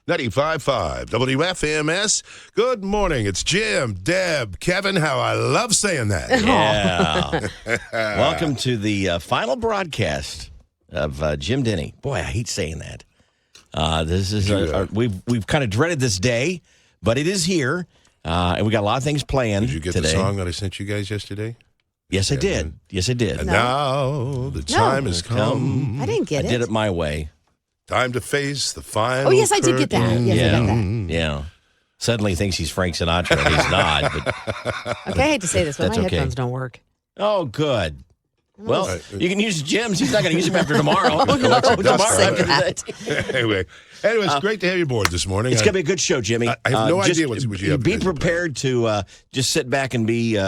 95.5 WFMS. Good morning. It's Jim, Deb, Kevin. How I love saying that. Yeah. Welcome to the final broadcast of Jim Denny. Boy, I hate saying that. This is we've kind of dreaded this day, but it is here, and we got a lot of things planned. Did you get today. the song that I sent you guys yesterday? Yes, I did. Yes, I did. And now the time has come. I didn't get it. I did it my way. Time to face the final. Oh, yes, I did get that. Yes, I got that. Yeah. Suddenly thinks he's Frank Sinatra, and he's not. But Okay, I hate to say this, but That's my okay. headphones don't work. oh, good. Well, you can use Jim's. He's not going to use them after tomorrow. Oh, no, Tomorrow don't say after that. that. Anyway, it's great to have you aboard this morning. It's going to be a good show, Jimmy. I have no Just idea what you have. Be prepared to just sit back and be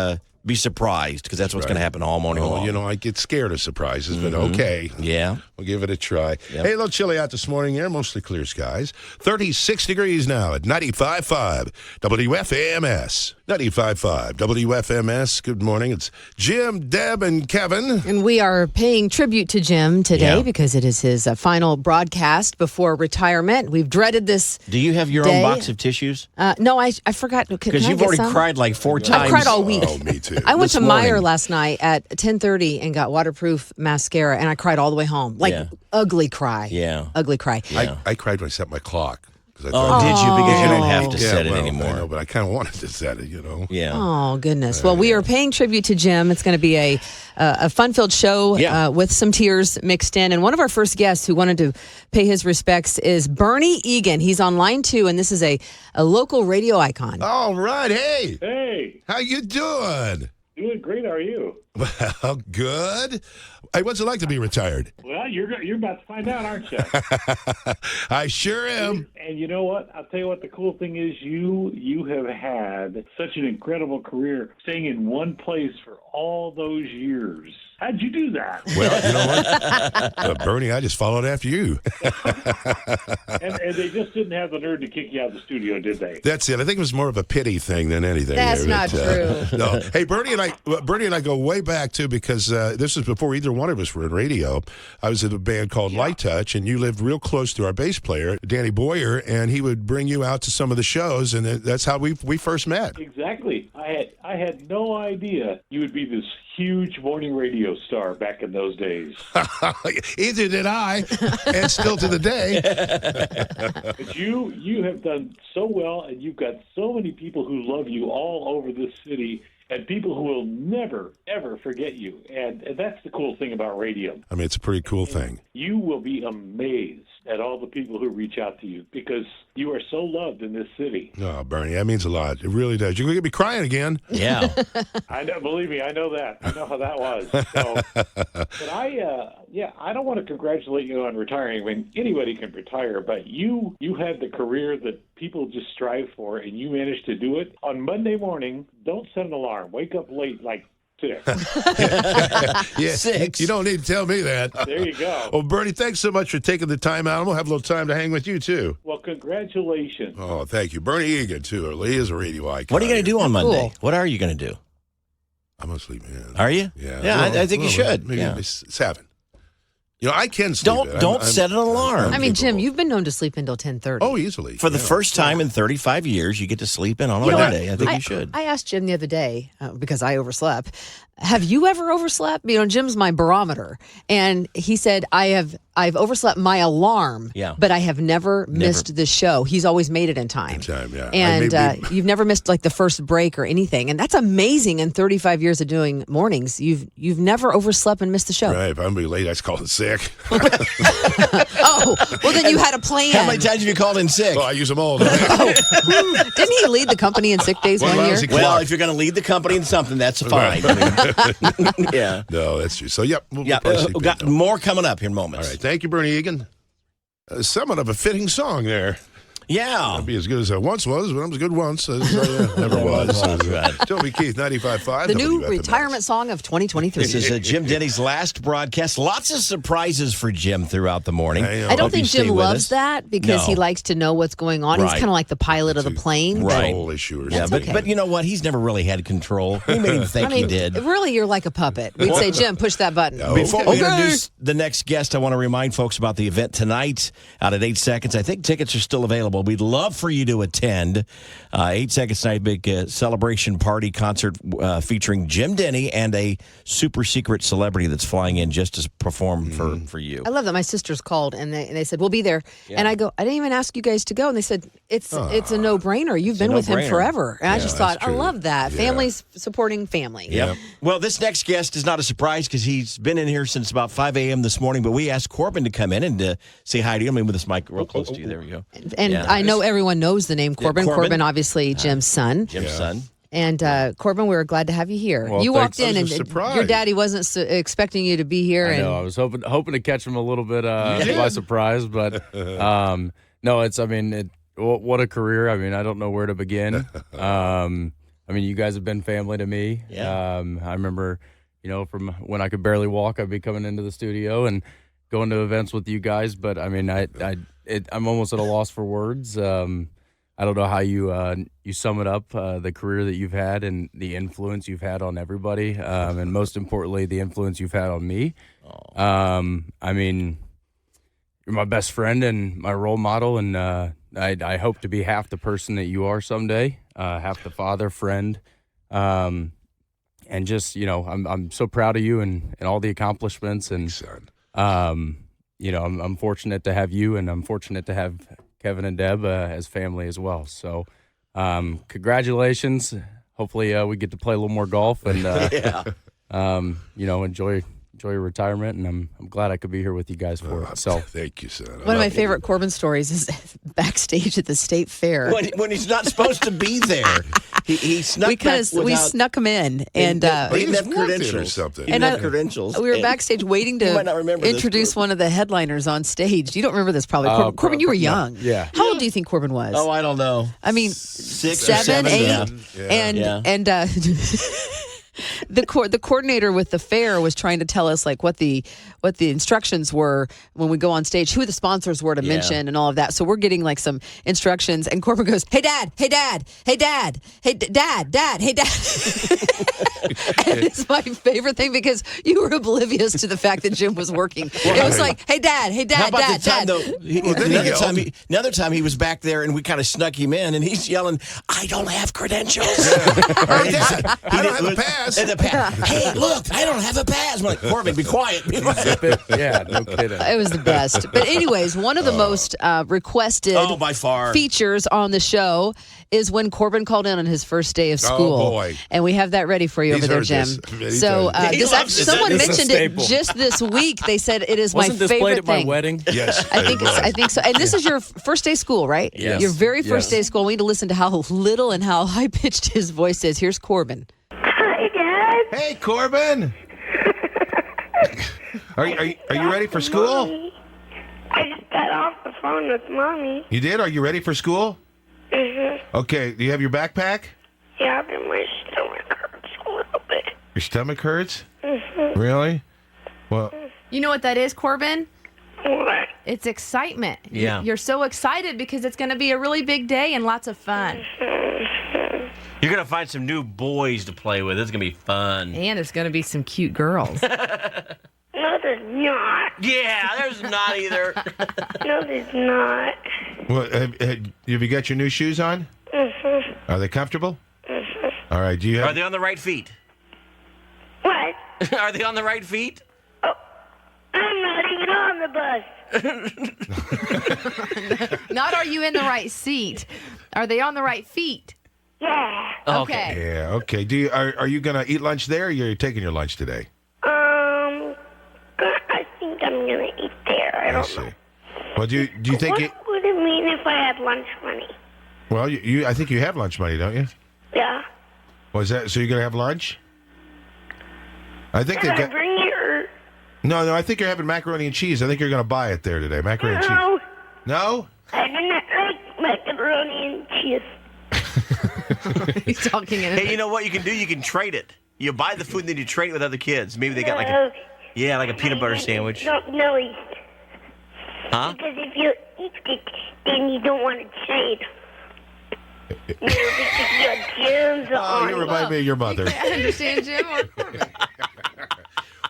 surprised, because that's what's going to happen all morning long. You know, I get scared of surprises, but okay. Yeah. We'll give it a try. Yep. Hey, a little chilly out this morning here, mostly clear skies. 36 degrees now at 95.5 WFMS. 95.5 WFMS. Good morning. It's Jim, Deb, and Kevin. And we are paying tribute to Jim today Yeah. because it is his final broadcast before retirement. We've dreaded this. Do you have your Day. own box of tissues? No, I forgot. Because you've already cried like 4 times. I've cried all week. Oh, me too. I went This to Meijer morning. last night at 10:30 and got waterproof mascara, and I cried all the way home. Like, Yeah. ugly cry. Yeah. Ugly cry. Yeah. I cried when I set my clock. I Oh, thought, did you? Because you don't have to yeah, set it well, anymore. I know, but I kind of wanted to set it, you know. Yeah. Oh, goodness. Well, we are paying tribute to Jim. It's going to be a fun-filled show Yeah. with some tears mixed in. And one of our first guests who wanted to pay his respects is Bernie Egan. He's on line 2, and this is a local radio icon. All right. Hey, Hey, how you doing? doing great. How are you? Well, good. Hey, what's it like to be retired? Well, you're about to find out, aren't you? I sure am. And you know what? I'll tell you what. The cool thing is, you have had such an incredible career, staying in one place for all those years. How'd you do that? Well, you know what? Bernie, I just followed after you. And they just didn't have the nerve to kick you out of the studio, did they? That's it. I think it was more of a pity thing than anything. That's there, not true. No. Hey, Bernie and I go way back too, because this is before either one of us were in radio. I was in a band called Light Touch, and you lived real close to our bass player, Danny Boyer, and he would bring you out to some of the shows, and that's how we first met. Exactly. I had no idea you would be this huge morning radio star back in those days. Either did I, and still to the day. But you have done so well, and you've got so many people who love you all over this city, and people who will never, ever forget you. And that's the cool thing about radio. I mean, it's a pretty cool thing. You will be amazed at all the people who reach out to you, because you are so loved in this city. Oh, Bernie, that means a lot. It really does. You're going to get me crying again. Yeah. I know, believe me, I know that. I know how that was. So, but I don't want to congratulate you on retiring. I mean, anybody can retire, but you had the career that people just strive for, and you managed to do it. On Monday morning, don't set an alarm. Wake up late, like 6. Yeah, 6. You don't need to tell me that. There you go. Well, Bernie, thanks so much for taking the time out. I'm going to have a little time to hang with you, too. Well, congratulations. Oh, thank you. Bernie Egan, too. He is a radio icon. What are you going to do on Monday? Cool. What are you going to do? I'm going to sleep in. Are you? Yeah. Yeah, Well, I think you should. Maybe Yeah. 7. You know, I can sleep in. Don't set an alarm. I mean, Jim, capable. you've been known to sleep until 10:30. Oh, easily. For the Yeah. first time in 35 years, you get to sleep in on a You know what? Monday. I think you should. I asked Jim the other day, because I overslept, have you ever overslept? You know, Jim's my barometer. And he said, I've overslept my alarm, but I have never missed the show. He's always made it in time. Yeah. And you've never missed like the first break or anything. And that's amazing in 35 years of doing mornings. You've never overslept and missed the show. Right. If I'm going to be late, I just call it sick. Oh, well, then you had a plan. How many times have you called in sick? Oh, I use them all. Don't I? Didn't he lead the company in sick days Well, one year? lousy Well, clock. if you're going to lead the company in something, that's fine. Yeah. No, that's true. So, we'll Yeah. probably sleep We've got in, though. more coming up here in moments. All right. Thank you, Bernie Egan. Somewhat of a fitting song there. Yeah. I'll be as good as I once was, but I'm as good once as I never was. Right. Toby Keith, 95.5. The new WFMS. retirement song of 2023. This is Jim Denny's last broadcast. Lots of surprises for Jim throughout the morning. I don't Hope you think stay Jim with loves us. that because he No. likes to know what's going on. He's Right. kind of like the pilot of the plane. It's a Right. whole issue or Yeah, something. but you know what? He's never really had control. We made him think I mean, he did. really, you're like a puppet. We'd say, Jim, push that button. Before we Okay. introduce the next guest, I want to remind folks about the event tonight out at 8 seconds. I think tickets are still available. Well, we'd love for you to attend 8 Seconds Night Big celebration party concert featuring Jim Denny and a super secret celebrity that's flying in just to perform for you. I love that. My sisters called and they said, we'll be there. Yeah. And I go, I didn't even ask you guys to go. And they said, it's a no-brainer. You've been with him forever. And I just thought, I love that. Yeah. Families supporting family. Yeah. Well, this next guest is not a surprise because he's been in here since about 5 a.m. this morning, but we asked Corbin to come in and say hi to you. I mean, with this mic real close to you. There we go. And I know everyone knows the name Corbin. Corbin, obviously, Jim's son. Jim's son. And Corbin, we were glad to have you here. Well, you walked in and surprise. Your daddy wasn't expecting you to be here. I know. I was hoping to catch him a little bit by surprise, but no. What a career. I mean, I don't know where to begin. I mean, you guys have been family to me. Yeah. I remember, from when I could barely walk, I'd be coming into the studio and going to events with you guys. But I mean, I'm almost at a loss for words. I don't know how you sum it up, the career that you've had and the influence you've had on everybody, and most importantly, the influence you've had on me. I mean, you're my best friend and my role model, and I hope to be half the person that you are someday, half the father, friend, and just I'm so proud of you and all the accomplishments, and I'm fortunate to have you, and I'm fortunate to have Kevin and Deb as family as well. So congratulations. Hopefully we get to play a little more golf and enjoy your retirement, and I'm glad I could be here with you guys for it. So thank you, son. One of my favorite Corbin stories is backstage at the state fair when he's not supposed to be there. He snuck because we snuck him in, and he didn't have credentials or something. He didn't have credentials. We were backstage waiting to introduce one of the headliners on stage. You don't remember this probably. Corbin, you were young. No. Yeah. How old do you think Corbin was? Oh, I don't know. I mean, 6 7, or 7, 8, and the coordinator with the fair was trying to tell us like what the instructions were when we go on stage, who the sponsors were to mention and all of that. So we're getting like some instructions, and Corbin goes, "Hey dad, hey dad, hey dad, hey dad, hey dad." And it's my favorite thing because you were oblivious to the fact that Jim was working. It was like, "Hey dad, hey dad, How about dad, the time, dad." Another time he was back there and we kind of snuck him in and he's yelling, "I don't have credentials." Hey, Dad, I don't have a pass. Hey, look, I don't have a pass. I'm like, Corbin, be quiet. Yeah, no kidding. It was the best. But anyways, one of the most requested by far features on the show is when Corbin called in on his first day of school. Oh, boy. And we have that ready for you over there, Jim. So someone mentioned it just this week. They said it is Wasn't my this played favorite at thing. my wedding? Yes, I think so. And this is your first day of school, right? Yes. Your very first Yes. day of school. We need to listen to how little and how high-pitched his voice is. Here's Corbin. Hi, Dad. Hey, Corbin. Are you ready for school? Mommy. I just got off the phone with Mommy. You did? Are you ready for school? Mm-hmm. Okay. Do you have your backpack? Yeah, but my stomach hurts a little bit. Your stomach hurts? Mm-hmm. Really? Well, You know what that is, Corbin? What? It's excitement. Yeah. You're so excited because it's going to be a really big day and lots of fun. You're going to find some new boys to play with. It's going to be fun. And there's going to be some cute girls. No, there's not. Yeah, there's not either. No, there's not. well have you got your new shoes on? Mm-hmm. Are they comfortable? Mm-hmm. All right. Do you Are have? they on the right feet? What? Are they on the right feet? I'm not even on the bus. Not are you in the right seat? Are they on the right feet? Yeah. Okay. Yeah. Okay. Are you gonna eat lunch there? Or you're taking your lunch today? I think I'm gonna eat there. I don't know. Well, do you think? What would it mean if I had lunch money? Well, I think you have lunch money, don't you? Yeah. Was that so? You're gonna have lunch? I think Can they I got. bring it or? No. I think you're having macaroni and cheese. I think you're gonna buy it there today. Macaroni and cheese. No. No. I do not like macaroni and cheese. He's talking in Hey, you know what you can do? You can trade it. You buy the food and then you trade it with other kids. Maybe they got like a peanut butter sandwich. No, Huh? because if you eat it, then you don't want to trade. Because your germs are Oh, on you it. remind me of your mother. I understand, Jim.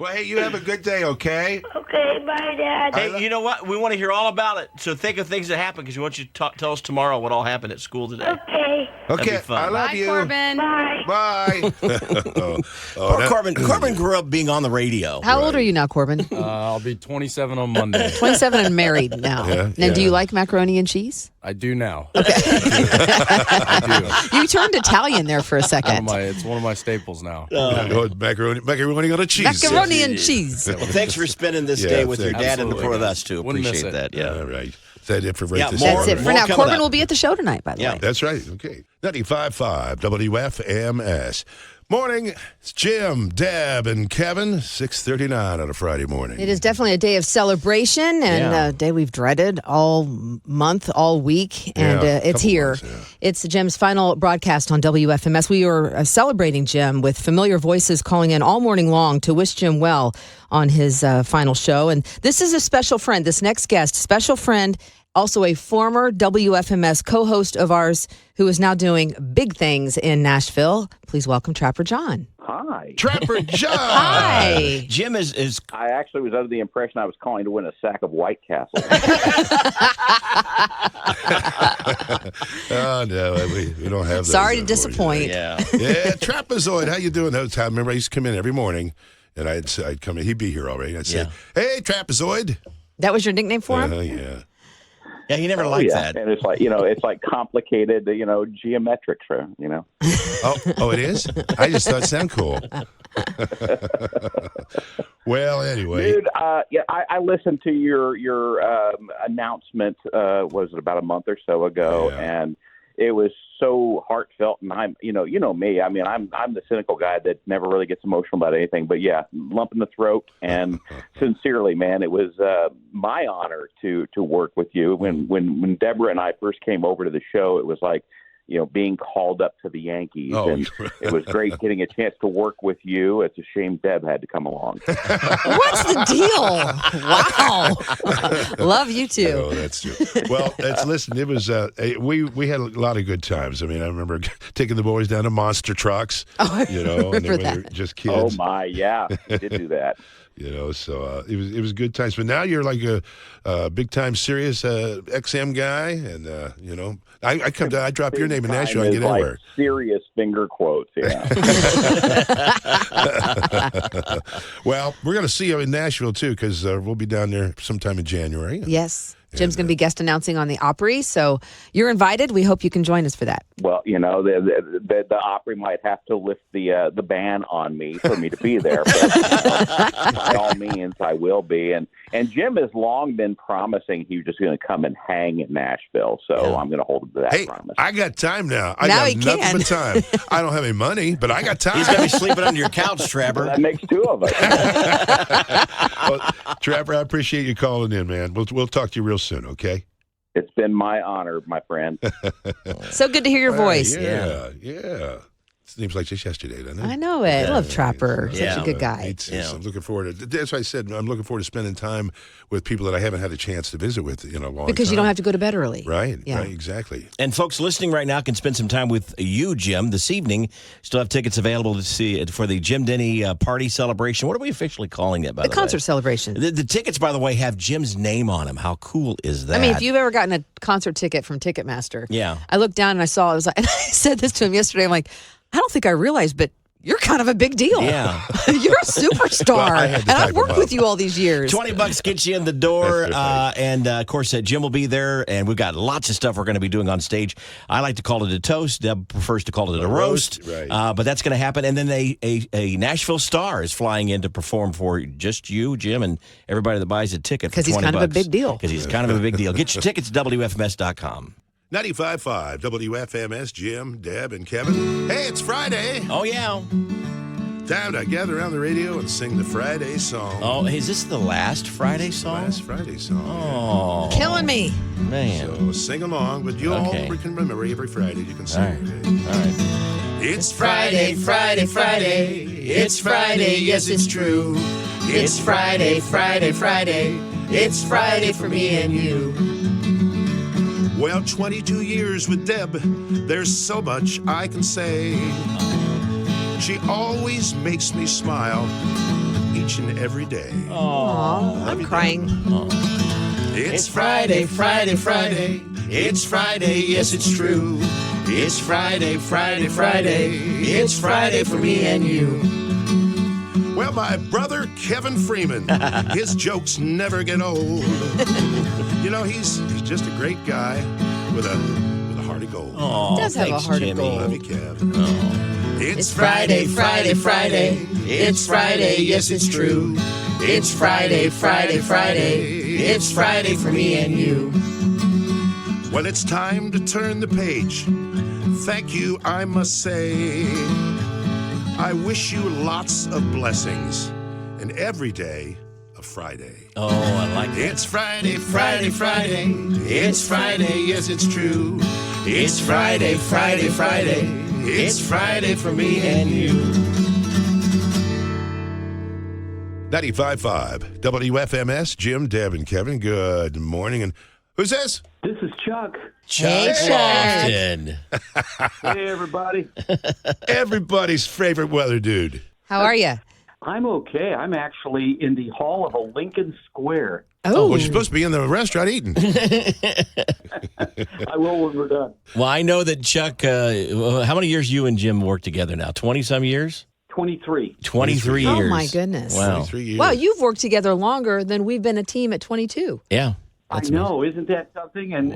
Well, hey, you have a good day, okay? Okay, bye, Dad. Hey, you know what? We want to hear all about it. So think of things that happened because we want you to tell us tomorrow what all happened at school today. Okay. That'd be Okay, fun. I love Bye, you. Corbin. Bye. Bye. Poor Corbin. Corbin grew up being on the radio. How old are you now, Corbin? I'll be 27 on Monday. 27 and married now. Yeah, Now, do yeah. you like macaroni and cheese? I do now. You turned Italian there for a second. It's one of my staples now. Macaroni on a cheese. Macaroni and cheese. Well, thanks for spending this Yeah, day with your thanks. dad and Absolutely. with us, too. Wouldn't miss Appreciate it. that. Yeah. All right. Is that it for right Yeah, this more- That's it for more now. coming Corbin up. will be at the show tonight, by the Yeah. way. That's right. Okay. 95.5 WFMS. Morning. It's Jim, Deb, and Kevin. 6:39 on a Friday morning. It is definitely a day of celebration and Yeah. a day we've dreaded all month, all week, and Yeah, it's couple here. months, yeah. It's Jim's final broadcast on WFMS. We are celebrating Jim with familiar voices calling in all morning long to wish Jim well on his final show. And this is a special friend. This next guest, special friend, also a former WFMS co-host of ours who is now doing big things in Nashville. Please welcome Trapper John. Hi. Trapper John. Hi. Jim is I actually was under the impression I was calling to win a sack of White Castle. Oh, no. We don't have those. Sorry to anymore. disappoint. yeah. Yeah, Trapezoid, how you doing? I remember I used to come in every morning, and I'd come in. He'd be here already. I'd say, Yeah. "Hey, Trapezoid." That was your nickname for him? Yeah. Yeah, he never liked that. And it's like, it's like complicated, geometrics, Oh, it is? I just thought it sounded cool. Well, anyway. Dude, I listened to your announcement, was it about a month or so ago, Yeah. and it was so heartfelt, and I'm me. I mean, I'm the cynical guy that never really gets emotional about anything. But yeah, lump in the throat, and sincerely, man, it was my honor to work with you. When Deborah and I first came over to the show, it was like, being called up to the Yankees, Oh. and it was great getting a chance to work with you. It's a shame Deb had to come along. What's the deal? Wow. Love you too. Oh, that's true. Well, listen, it was we had a lot of good times. I mean, I remember taking the boys down to monster trucks. Oh, I and remember they were that. just Oh kids. my, yeah, you did do that. So it was good times. But now you're like a big time serious XM guy, and I come down, I drop your name in Nashville, I Time get is like anywhere. serious finger quotes, yeah. Well, we're going to see you in Nashville too, because we'll be down there sometime in January. Yes. Jim's going to be guest announcing on the Opry, so you're invited. We hope you can join us for that. Well, the Opry might have to lift the ban on me for me to be there, but by all means, I will be. And Jim has long been promising he was just going to come and hang in Nashville, so I'm going to hold him to that Hey, promise. I got time now. I Now got he nothing can. but time. I don't have any money, but I got time. He's going to be sleeping under your couch, Well, Trapper. that makes two of us. Well, Trapper, I appreciate you calling in, man. We'll talk to you real soon, okay? It's been my honor, my friend. So good to hear your voice. Yeah. Seems like just yesterday, doesn't it? I know it. I love Trapper. Yeah. Such a good guy. Me too. So I'm looking forward to. That's why I said I'm looking forward to spending time with people that I haven't had a chance to visit with in a long time. Because you don't have to go to bed early. Right. Yeah. Right. Exactly. And folks listening right now can spend some time with you, Jim, this evening. Still have tickets available to see it for the Jim Denny party celebration. What are we officially calling it, by the way? The concert celebration. The tickets, by the way, have Jim's name on them. How cool is that? I mean, if you've ever gotten a concert ticket from Ticketmaster, Yeah. I looked down and I saw it was like, and I said this to him yesterday. I'm like, I don't think I realized, but you're kind of a big deal. Yeah. You're a superstar. Well, I had to and I've type worked him with up. you all these years. $20 gets you in the door. That's right. And of course, Jim will be there. And we've got lots of stuff we're going to be doing on stage. I like to call it a toast. Deb prefers to call it a roast. Right. But that's going to happen. And then a Nashville star is flying in to perform for just you, Jim, and everybody that buys a ticket. Because he's kind of a big deal. Because he's kind of a big deal. Get your tickets at WFMS.com. 95.5 WFMS, Jim, Deb, and Kevin. Hey, it's Friday. Oh, yeah. Time to gather around the radio and sing the Friday song. Oh, is this the last Friday song? Last Friday song. Oh, Killing me. man. So sing along, but you Okay. all can remember every Friday you can sing. All right. Okay? All right. It's Friday, Friday, Friday. It's Friday, yes, it's true. It's Friday, Friday, Friday. It's Friday for me and you. Well, 22 years with Deb, there's so much I can say. She always makes me smile, each and every day. Aw, I'm crying. It's Friday, Friday, Friday. It's Friday, yes, it's true. It's Friday, Friday, Friday. It's Friday for me and you. Well, my brother Kevin Freeman, his jokes never get old. You know, he's just a great guy with a heart of gold. Oh, He does have a heart of gold. Love you, Kev. Oh. It's Friday, Friday, Friday. It's Friday, yes, it's true. It's Friday, Friday, Friday. It's Friday for me and you. Well, it's time to turn the page. Thank you, I must say. I wish you lots of blessings and every day a Friday. Oh, I like that. It's Friday, Friday, Friday. It's Friday, yes, it's true. It's Friday, Friday, Friday. It's Friday for me and you. 95.5 WFMS, Jim, Deb, and Kevin. Good morning. And who's this? This is Chuck. Hey, Chuck. Lofton. Hey, everybody. Everybody's favorite weather dude. How are you? I'm okay. I'm actually in the hall of a Lincoln Square. Oh, well, you're supposed to be in the restaurant eating. I will when we're done. Well, I know that Chuck, how many years you and Jim work together now? 20-some years? 23. 23 years. Oh, my goodness. Wow. 23 years. Wow, you've worked together longer than we've been a team at 22. Yeah. I know, isn't that something? And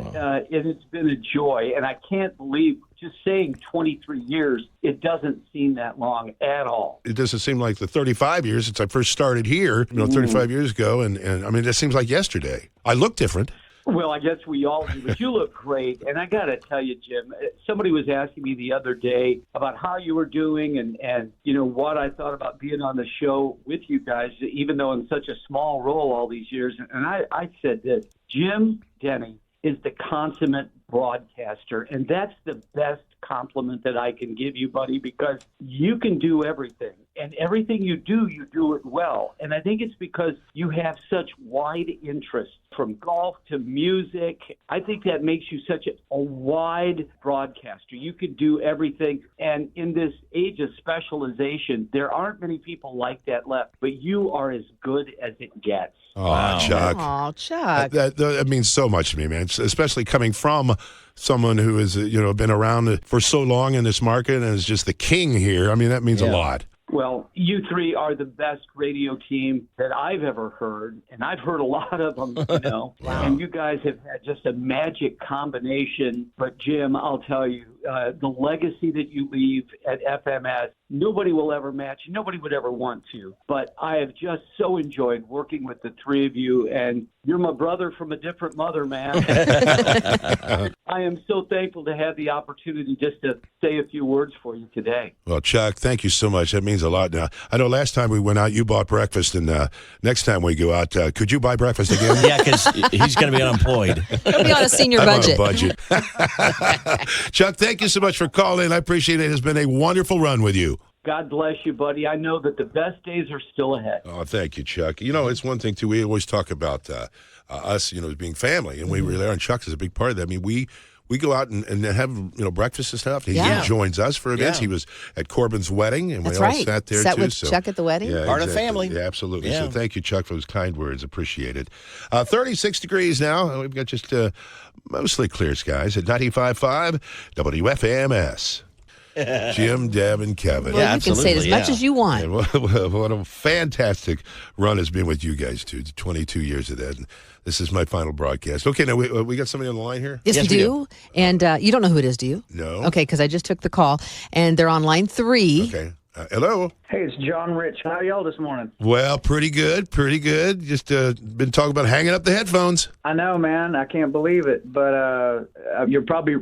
it's been a joy. And I can't believe, just saying 23 years, it doesn't seem that long at all. It doesn't seem like the 35 years since I first started here, 35 years ago. And I mean, it seems like yesterday. I look different. Well, I guess we all do, but you look great. And I got to tell you, Jim, somebody was asking me the other day about how you were doing and you know, what I thought about being on the show with you guys, even though in such a small role all these years. And I said this, Jim Denny is the consummate broadcaster, and that's the best compliment that I can give you, buddy, because you can do everything. And everything you do it well. And I think it's because you have such wide interests, from golf to music. I think that makes you such a wide broadcaster. You can do everything. And in this age of specialization, there aren't many people like that left. But you are as good as it gets. Oh, Wow. Chuck. Oh, Chuck. That means so much to me, man, especially coming from someone who has, been around for so long in this market and is just the king here. I mean, that means a lot. Well, you three are the best radio team that I've ever heard, and I've heard a lot of them, Wow. And you guys have had just a magic combination. But, Jim, I'll tell you, the legacy that you leave at FMS, nobody will ever match. Nobody would ever want to. But I have just so enjoyed working with the three of you, and you're my brother from a different mother, man. I am so thankful to have the opportunity just to say a few words for you today. Well, Chuck, thank you so much. That means a lot. Now, I know last time we went out, you bought breakfast, and next time we go out, could you buy breakfast again? Yeah, because he's going to be unemployed. He'll be on a senior budget. I'm on a budget. Chuck, thank you so much for calling. I appreciate it. It's been a wonderful run with you. God bless you, buddy. I know that the best days are still ahead. Oh, thank you, Chuck. It's one thing, too. We always talk about us, as being family, and we really are, and Chuck is a big part of that. I mean, we go out and have, breakfast and stuff. He joins us for events. Yeah. He was at Corbin's wedding, and That's we all right. sat there, Sat too. with Chuck at the wedding. Yeah, Part of the family. Yeah, absolutely. Yeah. So thank you, Chuck, for those kind words. Appreciate it. 36 degrees now. We've got just mostly clear skies at 95.5 WFMS. Jim, Deb, and Kevin. Well, you can say it as much as you want. And what a fantastic run has been with you guys, too. 22 years of that. And this is my final broadcast. Okay, now we got somebody on the line here? Yes, we do. And you don't know who it is, do you? No. Okay, because I just took the call, and they're on line 3. Okay. Hello. Hey, it's John Rich. How are y'all this morning? Well, pretty good. Just been talking about hanging up the headphones. I know, man. I can't believe it. But you're probably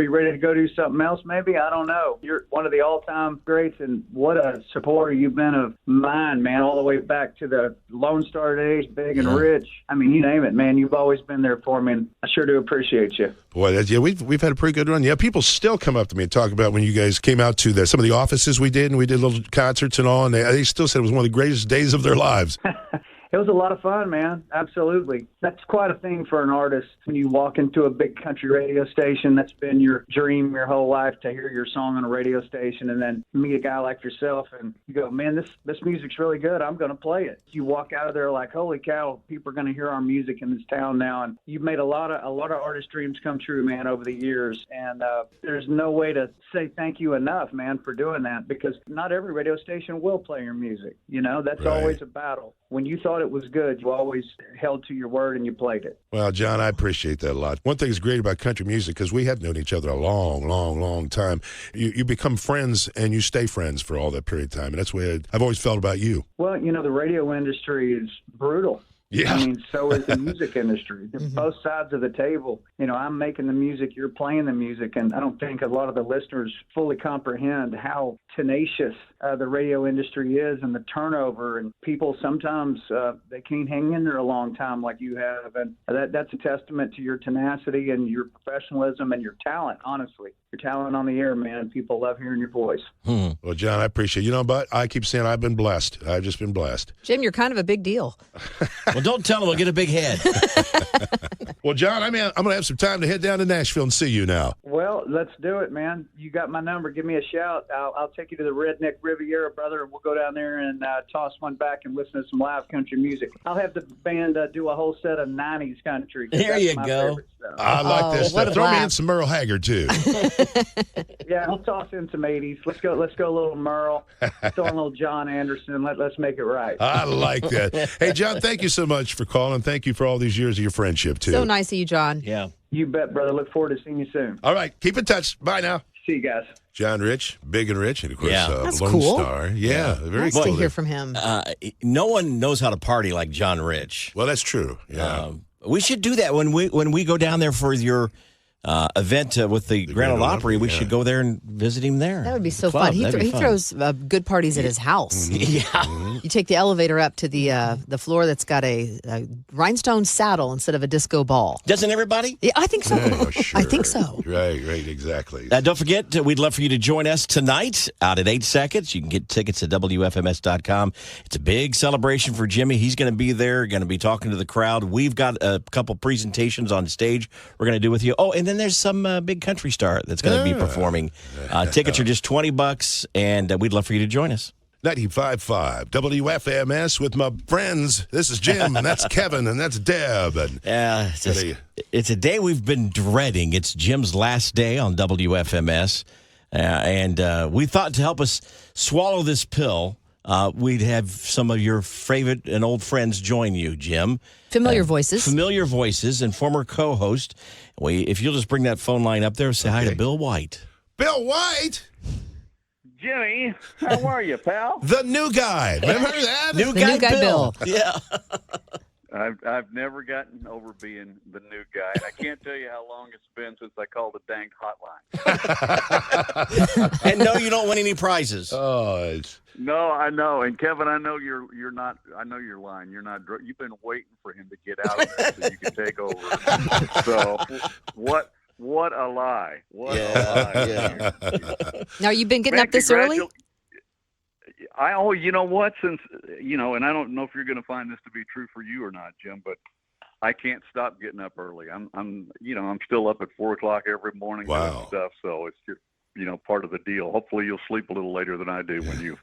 ready to go do something else. Maybe, I don't know. You're one of the all-time greats, and what a supporter you've been of mine, man. All the way back to the Lone Star days, Big and Rich. I mean, you name it, man. You've always been there for me, and I sure do appreciate you. Boy, we've had a pretty good run. Yeah, people still come up to me and talk about when you guys came out to some of the offices we did, and we did little concerts and all, and they still said it was one of the greatest days of their lives. It was a lot of fun, man. Absolutely. That's quite a thing for an artist when you walk into a big country radio station. That's been your dream your whole life, to hear your song on a radio station, and then meet a guy like yourself and you go, man, this music's really good. I'm going to play it. You walk out of there like, holy cow, people are going to hear our music in this town now. And you've made a lot of artist dreams come true, man, over the years. And there's no way to say thank you enough, man, for doing that, because not every radio station will play your music. You know, that's Right. always a battle. When you thought it was good, you always held to your word and you played it. Well, John, I appreciate that a lot. One thing that's great about country music, because we have known each other a long, long, long time, you become friends and you stay friends for all that period of time. And that's the way I've always felt about you. Well, you know, the radio industry is brutal. Yeah. I mean, so is the music industry. They're both sides of the table. You know, I'm making the music, you're playing the music, and I don't think a lot of the listeners fully comprehend how tenacious the radio industry is and the turnover. And people sometimes they can't hang in there a long time like you have, and that's a testament to your tenacity and your professionalism and your talent. Honestly, your talent on the air, man. People love hearing your voice. Well, John, I appreciate it. You know, but I keep saying I've been blessed. I've just been blessed. Jim, you're kind of a big deal. Well, don't tell him we'll get a big head. Well, John, I'm going to have some time to head down to Nashville and see you now. Well, let's do it, man. You got my number. Give me a shout. I'll take you to the Redneck Riviera, brother, and we'll go down there and toss one back and listen to some live country music. I'll have the band do a whole set of 90s country. There you go. I like this what stuff. a Throw me in blast. some Merle Haggard, too. Yeah, I'll toss in some 80s. Let's go a little Merle. Throw in a little John Anderson. Let's make it right. I like that. Hey, John, thank you so much for calling. Thank you for all these years of your friendship, too. So nice of you, John. Yeah. You bet, brother. Look forward to seeing you soon. All right. Keep in touch. Bye now. See you guys. John Rich, Big and Rich, and of course, Yeah. That's Lone cool. Star. Yeah, very Nice cool. to hear from him. No one knows how to party like John Rich. Well, that's true. Yeah. We should do that when we go down there for your event with the Grand Ole Opry. We should go there and visit him there. That would be so Club. fun. He That'd be throws good parties at his house. Yeah. You take the elevator up to the floor that's got a rhinestone saddle instead of a disco ball. Doesn't everybody? Yeah, I think so. Yeah, sure. I think so. Right, exactly. Don't forget, we'd love for you to join us tonight out at 8 seconds. You can get tickets at WFMS.com. It's a big celebration for Jimmy. He's going to be there, going to be talking to the crowd. We've got a couple presentations on stage we're going to do with you. Oh, and then there's some big country star that's going to be performing. Tickets are just $20, and we'd love for you to join us. 95.5 WFMS with my friends. This is Jim, and that's Kevin, and that's Deb. And It's a day we've been dreading. It's Jim's last day on WFMS. And we thought to help us swallow this pill, we'd have some of your favorite and old friends join you, Jim. Familiar voices. Familiar voices and former co-host. If you'll just bring that phone line up there, say hi to Bill White. Bill White, Jimmy, how are you, pal? the new guy. Remember that? The new guy Bill. Yeah. I've never gotten over being the new guy. And I can't tell you how long it's been since I called a dang hotline. And no, you don't win any prizes. No, I know. And Kevin, I know you're not. I know you're lying. You're not. You've been waiting for him to get out of there so you can take over. So what a lie! What a lie! Now, you've been getting up this early? You know what? Since and I don't know if you're going to find this to be true for you or not, Jim, but I can't stop getting up early. I'm still up at 4:00 every morning doing stuff. So it's just part of the deal. Hopefully you'll sleep a little later than I do when you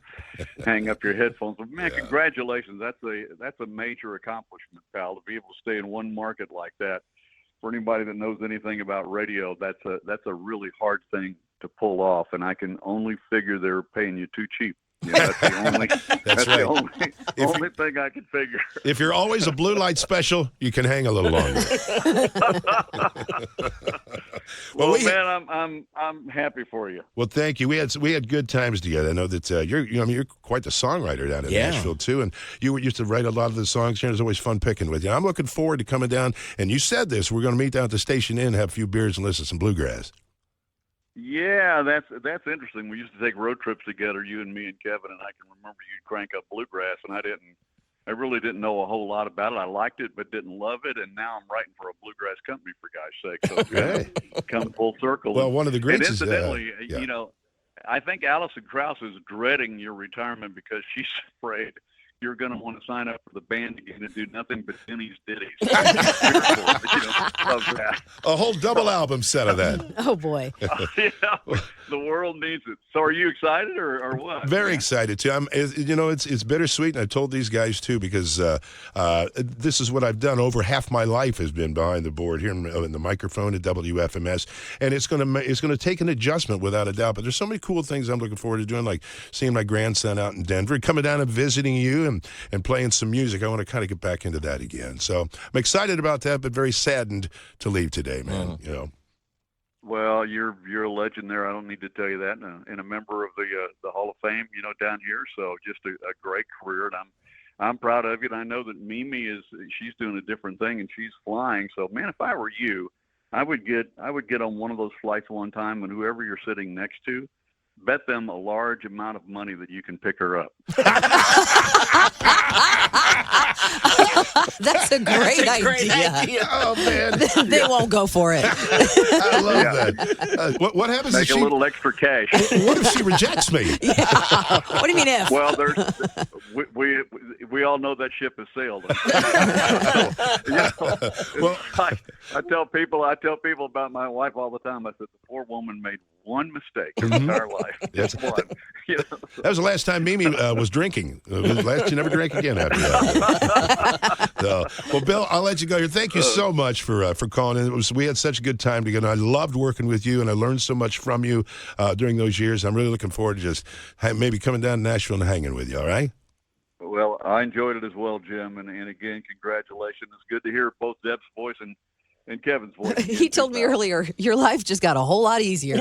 hang up your headphones. But man, congratulations! That's a major accomplishment, pal. To be able to stay in one market like that. For anybody that knows anything about radio, that's a really hard thing to pull off, and I can only figure they're paying you too cheap. That's the only. that's right. the only thing I can figure. If you're always a blue light special, you can hang a little longer. Well, man, I'm happy for you. Well, thank you. We had good times together. I know that you're quite the songwriter down in Nashville too, and you used to write a lot of the songs here. It was always fun picking with you. I'm looking forward to coming down. And you said this: we're going to meet down at the Station Inn, have a few beers, and listen to some bluegrass. Yeah, that's interesting. We used to take road trips together, you and me and Kevin, and I can remember you'd crank up bluegrass, and I really didn't know a whole lot about it. I liked it, but didn't love it, and now I'm writing for a bluegrass company, for God's sake. So it's come full circle. Well, one of the greats is incidentally, I think Alison Krauss is dreading your retirement because she's afraid you're going to want to sign up for the band again and do nothing but Denny's ditties. Love that. A whole double album set of that. Oh, boy. The world needs it. So are you excited or what? Very excited, too. It's bittersweet, and I told these guys, too, because this is what I've done. Over half my life has been behind the board here in the microphone at WFMS, and it's going to take an adjustment without a doubt. But there's so many cool things I'm looking forward to doing, like seeing my grandson out in Denver, coming down and visiting you and playing some music. I want to kind of get back into that again. So I'm excited about that, but very saddened to leave today, man. Well, you're a legend there. I don't need to tell you that, and a member of the Hall of Fame, down here. So just a great career, and I'm proud of you. And I know that Mimi she's doing a different thing, and she's flying. So, man, if I were you, I would get on one of those flights one time, and whoever you're sitting next to, bet them a large amount of money that you can pick her up. That's a great idea. Oh, man. They won't go for it. I love that. What happens Make if she... a little extra cash. What if she rejects me? Yeah. What do you mean if? Well, we all know that ship has sailed. I tell people about my wife all the time. I said, the poor woman made one mistake in her entire life. Yes. That was the last time Mimi was drinking. She never drank again after that. Well, Bill, I'll let you go here. Thank you so much for calling in. We had such a good time together. I loved working with you, and I learned so much from you during those years. I'm really looking forward to just maybe coming down to Nashville and hanging with you, all right? Well, I enjoyed it as well, Jim. And again, congratulations. It's good to hear both Deb's voice and Kevin's voice. He told me earlier, your life just got a whole lot easier.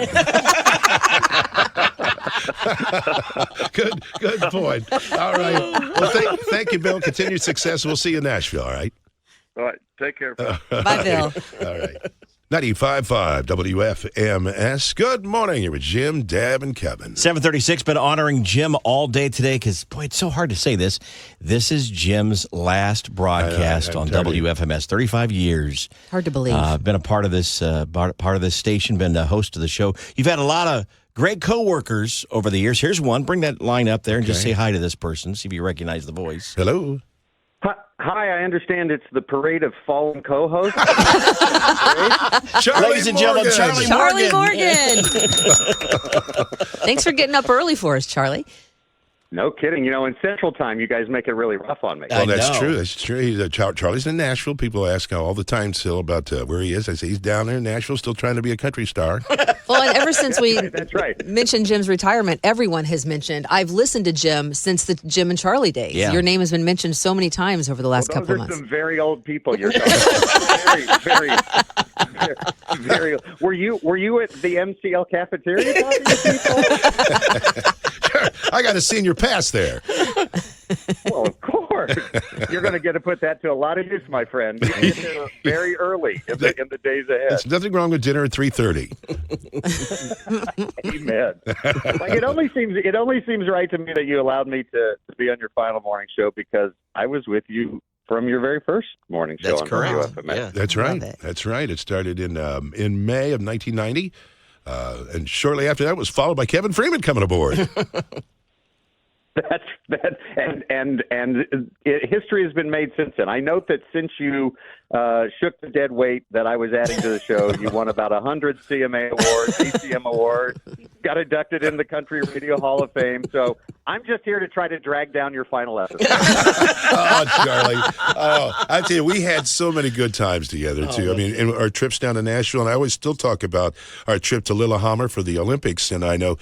Good point. All right. Well, thank you, Bill. Continued success. We'll see you in Nashville, all right? All right. Take care. Bye, Bill. All right. 95.5 WFMS. Good morning. You're with Jim, Deb, and Kevin. 7:36. Been honoring Jim all day today because, boy, it's so hard to say this. This is Jim's last broadcast on WFMS. 35 years. Hard to believe. Been a part of this station. Been the host of the show. You've had a lot of great coworkers over the years. Here's one. Bring that line up there and just say hi to this person. See if you recognize the voice. Hello. Hi, I understand it's the parade of fallen co-hosts. Ladies and gentlemen, Charlie Morgan. Thanks for getting up early for us, Charlie. No kidding. In Central Time, you guys make it really rough on me. Well, that's true. That's true. Charlie's in Nashville. People ask all the time still about where he is. I say he's down there in Nashville, still trying to be a country star. Well, and ever since we that's right. mentioned Jim's retirement, everyone has mentioned, I've listened to Jim since the Jim and Charlie days. Yeah. Your name has been mentioned so many times over the last couple of months. Those are some very old people you're talking about. Very old. Were you at the MCL cafeteria talking to people? I got a senior pass there. Well, of course. You're going to get to put that to a lot of use, my friend. You get there very early in the days ahead. There's nothing wrong with dinner at 3:30. Amen. It only seems right to me that you allowed me to be on your final morning show because I was with you from your very first morning show. That's correct. Yeah. That's right. That's right. It started in May of 1990. And shortly after that was followed by Kevin Freeman coming aboard. History has been made since then. I note that since you shook the dead weight that I was adding to the show, you won about 100 CMA awards, ECM awards, got inducted in the Country Radio Hall of Fame. So I'm just here to try to drag down your final episode. Oh, Charlie. Oh, I tell you, we had so many good times together, too. I mean, in our trips down to Nashville, and I always still talk about our trip to Lillehammer for the Olympics, and I know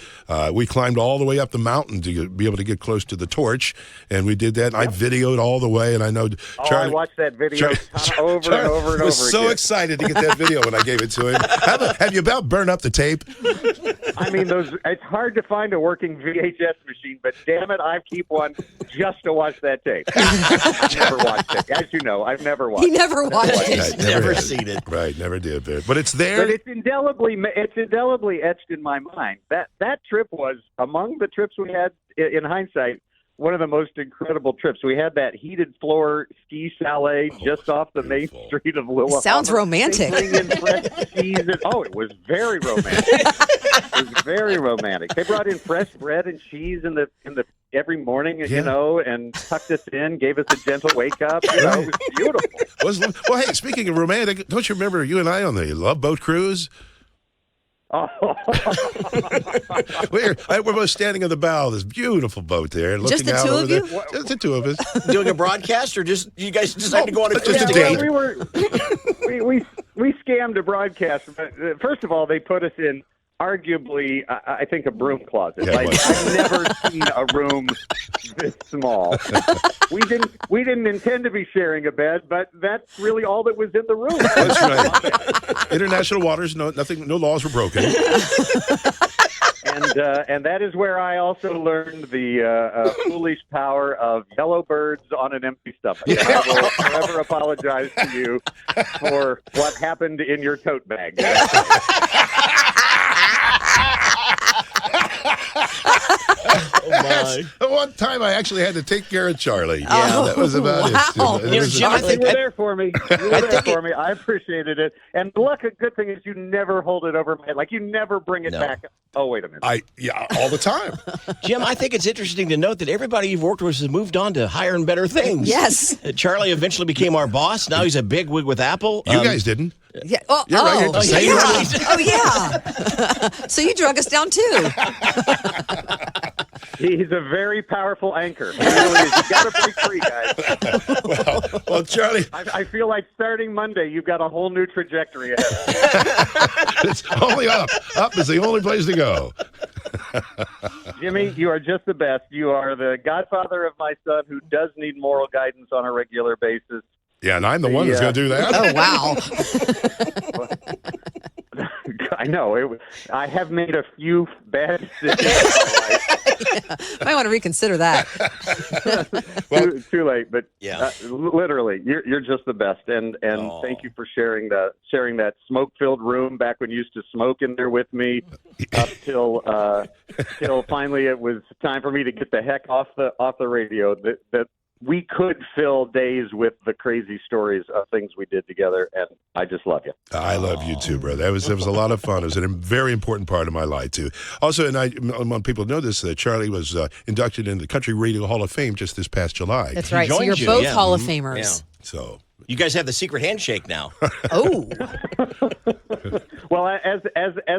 we climbed all the way up the mountain to be able to get close to the torch, and we did that, and I videoed all the way, and I know Charlie... I watched that video over and over and over was so again. excited to get that video when I gave it to him. Have you about burned up the tape? I mean, it's hard to find a working VHS machine, but damn it, I keep one just to watch that tape. I've never watched it. As you know, I've never watched it. He never watched it. Right, Never seen it. Right, never did. But it's there. But it's indelibly etched in my mind. That trip was, among the trips we had, in hindsight, one of the most incredible trips. We had that heated floor ski chalet just off the main street of Lillehammer. Sounds romantic. They bring in fresh cheese. It was very romantic. It was very romantic. They brought in fresh bread and cheese in the every morning, and tucked us in, gave us a gentle wake up. It was beautiful. Well, hey, speaking of romantic, don't you remember you and I on the Love Boat cruise? Oh. We're both standing on the bow of this beautiful boat there, and just looking the out two over of there. you? Just the two of us. Doing a broadcast, or just you guys decided to go on a cruise just a together? date. We scammed a broadcast. But first of all, they put us in arguably, I think, a broom closet. Yeah, I've never seen a room this small. We didn't intend to be sharing a bed, but that's really all that was in the room. That's right. International waters, no laws were broken. And that is where I also learned the foolish power of yellow birds on an empty stomach. Yeah. I will forever apologize to you for what happened in your tote bag. One time I actually had to take care of Charlie. Yeah, that was about it. Jim, I think you were there for me. You were there for me. I appreciated it. And look, a good thing is you never hold it over my head. Like you never bring it back. Oh, wait a minute. All the time. Jim, I think it's interesting to note that everybody you've worked with has moved on to higher and better things. Yes. Charlie eventually became our boss. Now he's a bigwig with Apple. You guys didn't. Yeah. Oh, You're right. You're the same yeah. Oh, yeah. So you drug us down, too. He's a very powerful anchor. He really is. You got to break free, guys. Well, Charlie. I feel like starting Monday, you've got a whole new trajectory ahead. It's only up. Up is the only place to go. Jimmy, you are just the best. You are the godfather of my son who does need moral guidance on a regular basis. Yeah, and I'm the one who's going to do that. Oh, wow. I know. I have made a few bad decisions in my life. Might want to reconsider that. Too late, but yeah. Literally, you're just the best, and thank you for sharing that smoke-filled room back when you used to smoke in there with me, up till finally it was time for me to get the heck off the radio. That we could fill days with the crazy stories of things we did together, and I just love you. I love you too, bro. That was a lot of fun. It was a very important part of my life too. Also, and I want people to know this, that Charlie was inducted into the Country Radio Hall of Fame just this past July. That's right. So you're both Hall of Famers. Yeah. So you guys have the secret handshake now. Oh. Well, as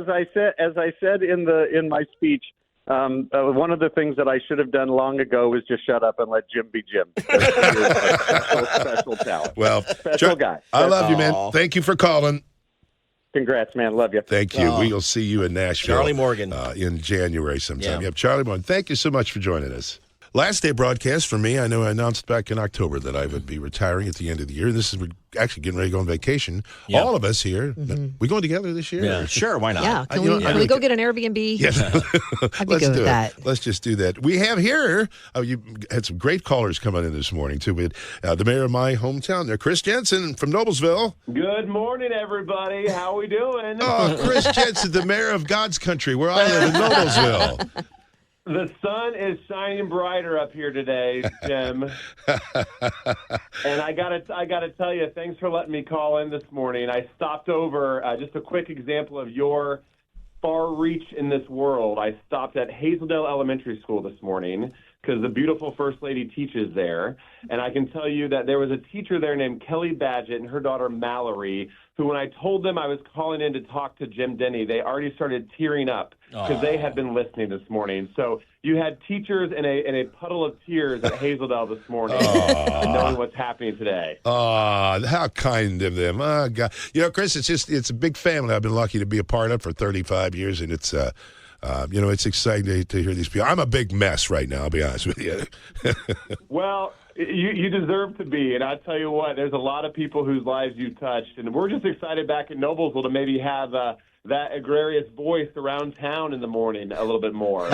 I said in my speech. One of the things that I should have done long ago was just shut up and let Jim be Jim. Special talent. Well, special guy. I love you, man. Thank you for calling. Congrats, man. Love you. Thank you. We'll see you in Nashville. Charlie Morgan. In January sometime. Yeah. Yep, Charlie Morgan. Thank you so much for joining us. Last day broadcast for me. I know I announced back in October that I would be retiring at the end of the year. This is actually getting ready to go on vacation. Yeah. All of us here. We going together this year? Yeah, sure. Why not? Yeah. Can we go get an Airbnb? Yes. I'd be good with that. Let's just do that. We have here, you had some great callers coming in this morning, too. With the mayor of my hometown there, Chris Jensen from Noblesville. Good morning, everybody. How we doing? Oh, Chris Jensen, the mayor of God's country, where I live in Noblesville. The sun is shining brighter up here today, Jim. And I gotta tell you, thanks for letting me call in this morning. I stopped over, just a quick example of your far reach in this world. I stopped at Hazeldale Elementary School this morning because the beautiful First Lady teaches there. And I can tell you that there was a teacher there named Kelly Badgett and her daughter Mallory, who when I told them I was calling in to talk to Jim Denny, they already started tearing up because they had been listening this morning. So you had teachers in a puddle of tears at Hazeldale this morning, knowing what's happening today. Oh, how kind of them. Oh, God. You know, Chris, it's a big family I've been lucky to be a part of for 35 years, and it's it's exciting to hear these people. I'm a big mess right now, I'll be honest with you. Well, you deserve to be, and I tell you what, there's a lot of people whose lives you touched, and we're just excited back in Noblesville to maybe have that agrarious voice around town in the morning a little bit more.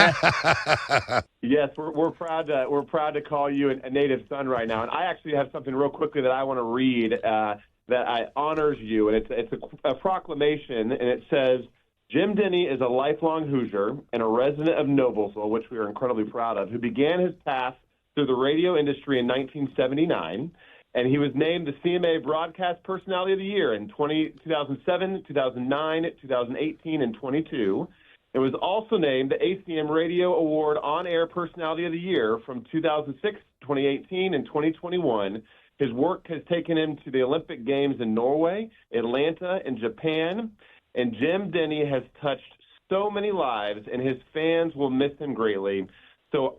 Yes, we're proud to call you a native son right now, and I actually have something real quickly that I want to read that honors you, and it's a proclamation, and it says, Jim Denny is a lifelong Hoosier and a resident of Noblesville, which we are incredibly proud of, who began his path through the radio industry in 1979, and he was named the CMA Broadcast Personality of the Year in 2007, 2009, 2018, and 22. It was also named the ACM Radio Award On-Air Personality of the Year from 2006, 2018, and 2021. His work has taken him to the Olympic Games in Norway, Atlanta, and Japan. And Jim Denny has touched so many lives, and his fans will miss him greatly. So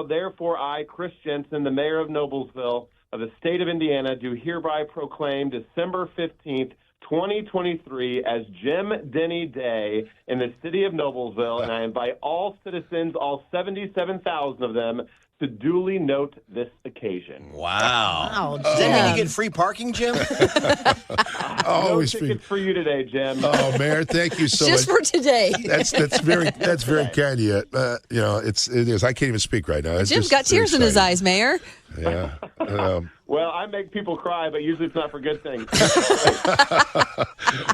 therefore I, Chris Jensen, the mayor of Noblesville of the state of Indiana, do hereby proclaim December 15th, 2023 as Jim Denny Day in the city of Noblesville, and I invite all citizens, all 77,000 of them, to duly note this occasion. Wow. Does that mean you get free parking, Jim? Always no tickets for you today, Jim. Oh, Mayor, thank you so Just much. for today. That's very kind of you. It is. I can't even speak right now. It's Jim's just got very tears in his exciting. eyes, Mayor. Yeah. Well, I make people cry, but usually it's not for good things.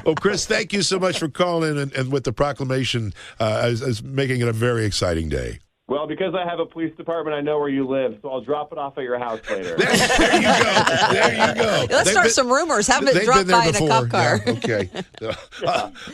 Well, Chris, thank you so much for calling and with the proclamation as making it a very exciting day. Well, because I have a police department, I know where you live, so I'll drop it off at your house later. There you go. Let's start some rumors. Have it drop by in a cop car. Yeah, okay.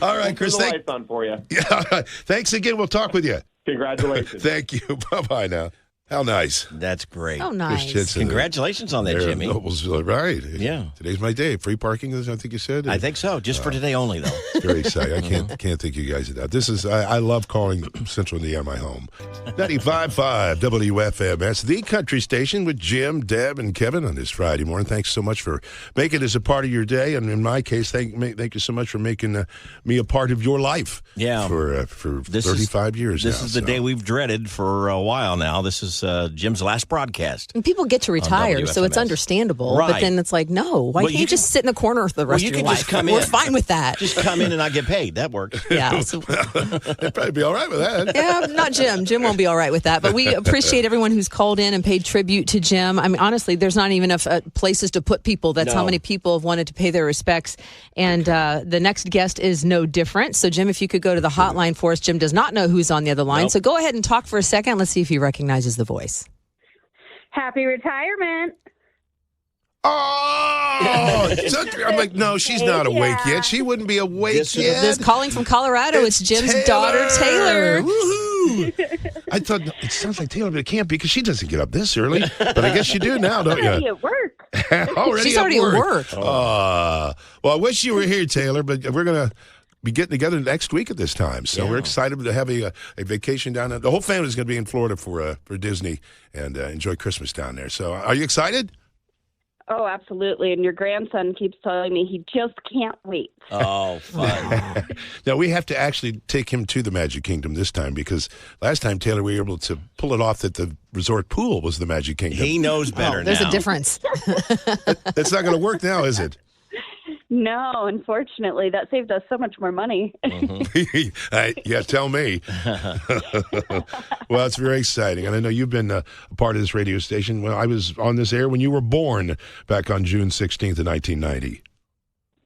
All right, Chris. Turn the lights on for you. Yeah. All right. Thanks again. We'll talk with you. Congratulations. Thank you. Bye-bye now. How nice. That's great. Oh, nice. Congratulations on that, Jimmy. Noblesville, right. Yeah. Today's my day. Free parking, I think you said? I think so. Just for today only, though. It's very exciting. I can't thank you guys enough. This is, I love calling Central Indiana my home. 95.5 WFMS, the country station with Jim, Deb, and Kevin on this Friday morning. Thanks so much for making this a part of your day. And in my case, thank you so much for making me a part of your life. Yeah. For 35 years This is the day we've dreaded for a while now. This is Jim's last broadcast. And people get to retire, so it's understandable. Right. But then it's like, no, why can't you just sit in the corner for the rest of your life? We're fine with that. Just come in and not get paid. That works. Yeah. They'd probably be all right with that. Yeah, not Jim. Jim won't be all right with that. But we appreciate everyone who's called in and paid tribute to Jim. I mean, honestly, there's not even enough places to put people. That's how many people have wanted to pay their respects. And the next guest is no different. So, Jim, if you could go to the hotline for us. Jim does not know who's on the other line. So go ahead and talk for a second. Let's see if he recognizes the voice. Happy retirement. Oh, I'm like, no, she's not awake yet. She wouldn't be awake yet. This calling from Colorado. It's Jim's daughter, Taylor. Woohoo! I thought it sounds like Taylor, but it can't be because she doesn't get up this early. But I guess you do now, don't you? Already at work. She's already at work. Well, I wish you were here, Taylor, but we're going to be getting together next week at this time. So we're excited to have a vacation down there. The whole family is going to be in Florida for Disney and enjoy Christmas down there. So are you excited? Oh, absolutely. And your grandson keeps telling me he just can't wait. Oh, fun. Now, we have to actually take him to the Magic Kingdom this time because last time, Taylor, we were able to pull it off that the resort pool was the Magic Kingdom. He knows better now. There's a difference. That's not going to work now, is it? No, unfortunately. That saved us so much more money. Yeah, tell me. Well, it's very exciting. And I know you've been a part of this radio station. Well, I was on this air when you were born back on June 16th of 1990.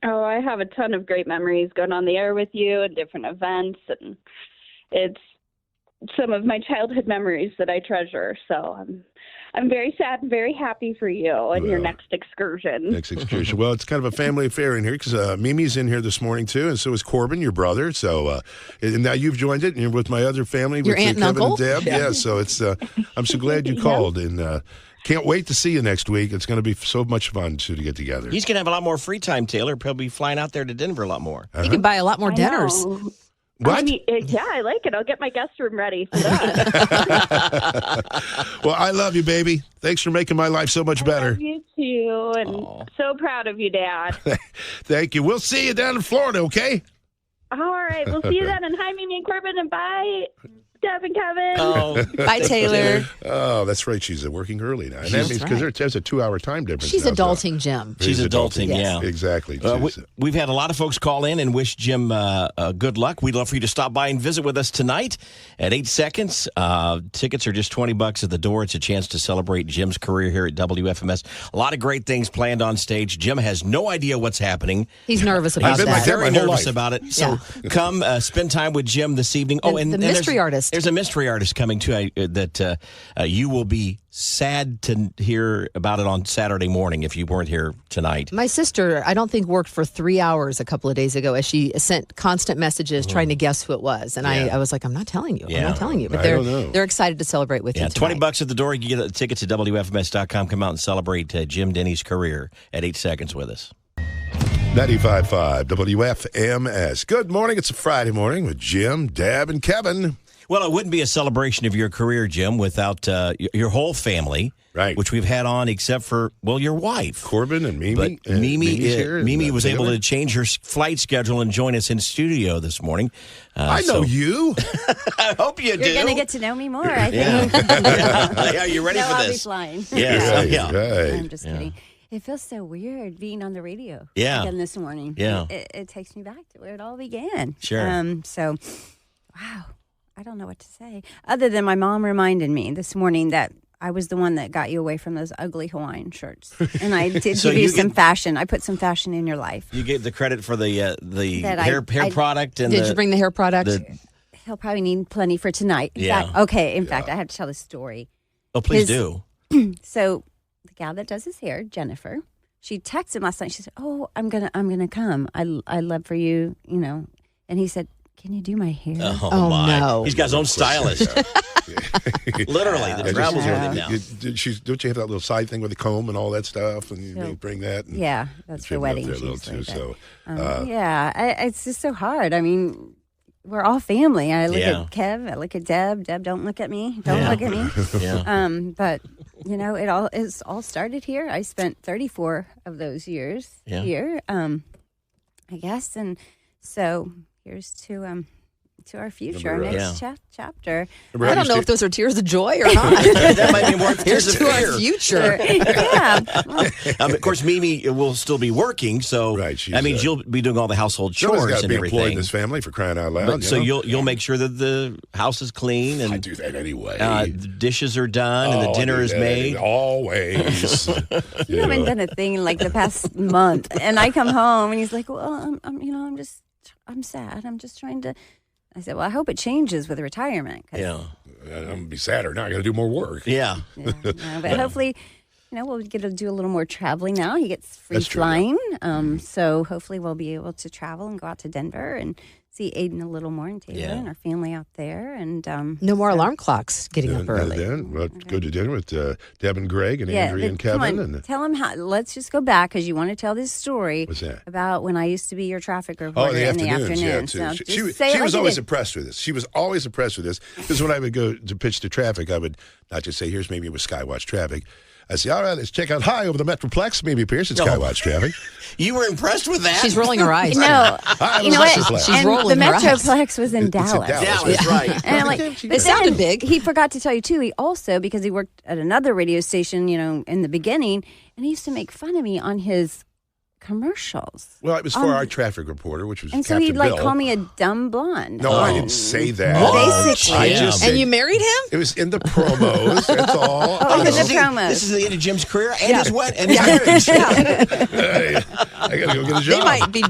Oh, I have a ton of great memories going on the air with you and different events. And it's some of my childhood memories that I treasure. So I'm very sad and very happy for you and your next excursion. Well, it's kind of a family affair in here because Mimi's in here this morning, too, and so is Corbin, your brother. So and now you've joined it, and you're with my other family, your with aunt and Kevin uncle. and Deb. Yeah, so it's I'm so glad you called, and can't wait to see you next week. It's going to be so much fun to get together. He's going to have a lot more free time, Taylor. He'll be flying out there to Denver a lot more. You can buy a lot more dinners. What? I mean, yeah, I like it. I'll get my guest room ready for that. Well, I love you, baby. Thanks for making my life so much better. I love you too, and so proud of you, Dad. Thank you. We'll see you down in Florida, okay? All right, we'll see you then. And hi, Mimi and Corbin, and bye, Deb and Kevin. Oh, bye, Taylor. Oh, that's right. She's working early now. And that means because there's a 2-hour time difference. She's now, adulting, Jim. She's adulting, yeah. Exactly. We've had a lot of folks call in and wish Jim good luck. We'd love for you to stop by and visit with us tonight at 8 Seconds. Tickets are just $20 at the door. It's a chance to celebrate Jim's career here at WFMS. A lot of great things planned on stage. Jim has no idea what's happening. He's nervous about that. He's very nervous about it. So come spend time with Jim this evening. Oh, and the mystery artist. There's a mystery artist coming too that you will be sad to hear about it on Saturday morning if you weren't here tonight. My sister, I don't think, worked for 3 hours a couple of days ago as she sent constant messages trying to guess who it was. And I was like, I'm not telling you. I'm not telling you. But they're excited to celebrate with you tonight. $20 at the door. You get a ticket to WFMS.com. Come out and celebrate Jim Denny's career at 8 Seconds with us. 95.5 WFMS. Good morning. It's a Friday morning with Jim, Deb, and Kevin. Well, it wouldn't be a celebration of your career, Jim, without your whole family, right? Which we've had on, except for your wife, Corbin and Mimi. But Mimi was able to change her flight schedule and join us in studio this morning. I know you. I hope you do. You're going to get to know me more. I think. Yeah, you ready for I'll be this? flying. Yes. Right. I'm just kidding. It feels so weird being on the radio again this morning. Yeah. It takes me back to where it all began. Sure. So, wow. I don't know what to say. Other than my mom reminded me this morning that I was the one that got you away from those ugly Hawaiian shirts. And I did give you some fashion. I put some fashion in your life. You gave the credit for the hair product. And did you bring the hair product? He'll probably need plenty for tonight. In fact, I have to tell the story. Oh, please do. So the gal that does his hair, Jennifer, she texted him last night. She said, "Oh, I'm gonna come. I love for you, And he said, "Can you do my hair?" Oh my! No. He's got his own stylist. Literally, that travels with him now. Don't you have that little side thing with the comb and all that stuff, and you bring that? And that's for weddings. Too, it's just so hard. I mean, we're all family. I look at Kev. I look at Deb. Deb, don't look at me. Don't look at me. But it's all started here. I spent 34 of those years here. I guess, and so here's to our future, our next chapter. I don't know if those are tears of joy or not. That might be more tears of to fear. our future. Of course, Mimi will still be working, so you'll be doing all the household chores got to and be everything. employed in this family for crying out loud. But, so you'll make sure that the house is clean, and I do that anyway. The dishes are done, and the dinner is made. Always. You haven't done a thing in like the past month, and I come home and he's like, "Well, I'm sad. I'm just trying to." I said, "Well, I hope it changes with retirement." I'm gonna be sadder now. I got to do more work. But hopefully, we'll get to do a little more traveling now. He gets free flying, so hopefully we'll be able to travel and go out to Denver and see Aiden a little more and Taylor and our family out there. And no more alarm clocks getting up early. We'll go to dinner with Deb and Greg and Andrea and Kevin. And tell them how. Let's just go back because you want to tell this story. What's that? About when I used to be your traffic reporter in the afternoons. Yeah, too. She was always impressed with this. She was always impressed with this because when I would go to pitch to traffic, I would not just say, "Here's maybe with Skywatch Traffic." I say, "All right, let's check out high over the Metroplex. Mimi Pierce at Skywatch Traffic." You were impressed with that? She's rolling her eyes. No, you know what? She's rolling the her eyes. Metroplex was in Dallas. Dallas, right? And I'm like, it sounded big. He forgot to tell you too. He also, because he worked at another radio station, in the beginning, and he used to make fun of me on his commercials. Well, it was for our traffic reporter, which was and so Captain he'd Bill. call me a dumb blonde. No, I didn't say that. Basically. I just said, and you married him? It was in the promos. That's all. This is the end of Jim's career and his wedding and his marriage. Hey, I got to go get a job. They might be